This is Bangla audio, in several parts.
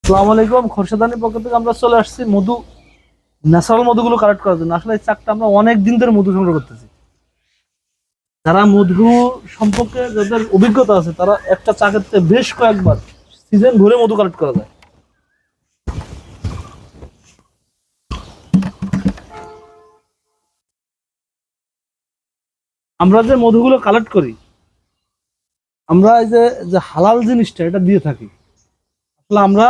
আসসালামু আলাইকুম। খোরশেদানির পক্ষ থেকে আমরা চলে আসছি মধু, ন্যাচারাল মধুগুলো কালেক্ট করার জন্য। আসলে এই চাকটা আমরা অনেক দিন ধরে মধু সংগ্রহ করতেছি। যারা মধু সম্পর্কে যাদের অভিজ্ঞতা আছে তারা একটা চাকের বেশ কয়েকবার সিজন ধরে মধু কালেক্ট করা যায়। আমরা যে মধুগুলো কালেক্ট করি, আমরা এই যে যে হালাল জিনিসটা এটা দিয়ে থাকি। আসলে আমরা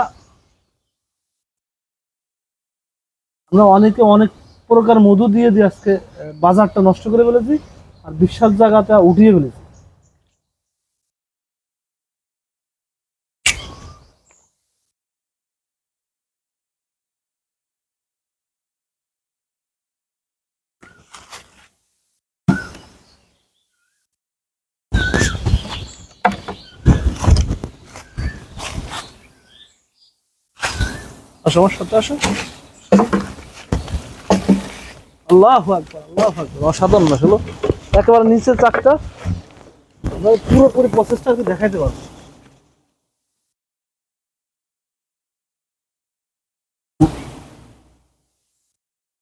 আমরা অনেকে অনেক প্রকার মধু দিয়ে দিয়ে আজকে বাজারটা নষ্ট করে ফেলেছি আর বিশ্বাস জায়গাটা উঠিয়ে ফেলেছি। আসো আমার সাথে আসো। আল্লাহু আকবার, আল্লাহু আকবার, অসাধারণ। আসলে একেবারে নিচের চাকটা আমরা পুরোপুরি প্রসেসটা আর কি দেখাইতে পারবো।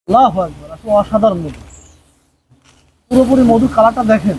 আল্লাহু আকবার, আসলে অসাধারণ মধু। পুরোপুরি মধুর কালারটা দেখেন।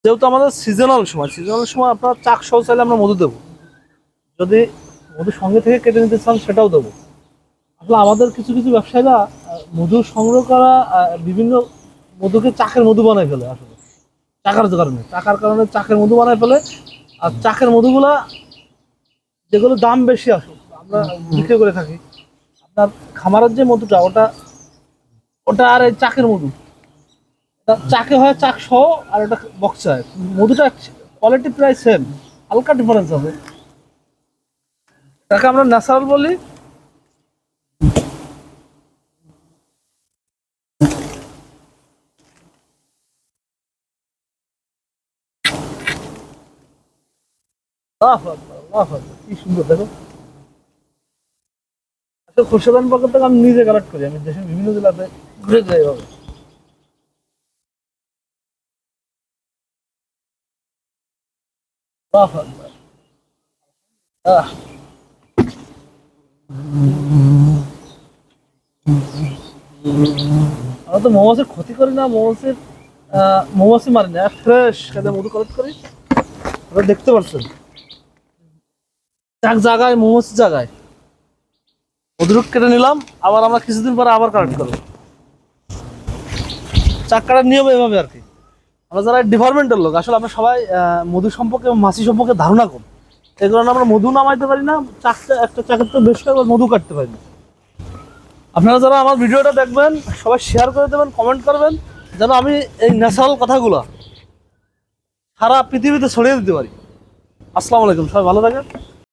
যেহেতু আমাদের সিজনাল সময় আপনার চাক সহ চাইলে আমরা মধু দেবো। যদি মধু সঙ্গে থেকে কেটে নিতে চান সেটাও দেবো। আসলে আমাদের কিছু কিছু ব্যবসায়ীরা মধু সংগ্রহ করা বিভিন্ন মধুকে চাকের মধু বানাই ফেলে। আসলে চাকার কারণে চাকের মধু বানাই ফেলে। আর চাকের মধুগুলা যেগুলো দাম বেশি আসলে আমরা বিক্রি করে থাকি। আপনার খামারের যে মধুটা ওটা ওটা আর এই চাকের মধু, এটা চাকে হয় চাক সহ, আর এটা বক্সে হয়। মধুটা কোয়ালিটি প্রায় সেম, হালকা ডিফারেন্স আছে। এটাকে আমরা ন্যাচারাল বলি। আল্লাহু আকবার, আল্লাহু আকবার, কি সুন্দর দেখো। আসলে খোরশেদান পক্ষ থেকে আমি নিজে কালেক্ট করি, আমি দেশের বিভিন্ন জেলাতে ঘুরে যাই এভাবে। আল্লাহু আকবার। আহ, আমরা তো মৌমাছির ক্ষতি করি না, মৌমাছি মারি না, ফ্রেশ কাজে মধু কালেক্ট করি। আপনারা দেখতে পাচ্ছেন এক জায়গায় মৌমাছি জায়গায় মধুরক কেটে নিলাম। আবার আমরা কিছুদিন পরে আবার কালেক্ট করবো। চাক কাটার নিয়ম এভাবে আর কি। আমরা যারা ডিপার্টমেন্টের লোক, আসলে আমরা সবাই মধু সম্পর্কে এবং মাছি সম্পর্কে ধারণা কম। এই কারণে আমরা মধু নামাইতে পারি না, চাকটা একটা চাকের তো বেশ কয়েকবার মধু কাটতে পারি না। আপনারা যারা আমার ভিডিওটা দেখবেন সবাই শেয়ার করে দেবেন, কমেন্ট করবেন, যেন আমি এই ন্যাচারাল কথাগুলো সারা পৃথিবীতে ছড়িয়ে দিতে পারি। আসসালামু আলাইকুম, সবাই ভালো থাকেন।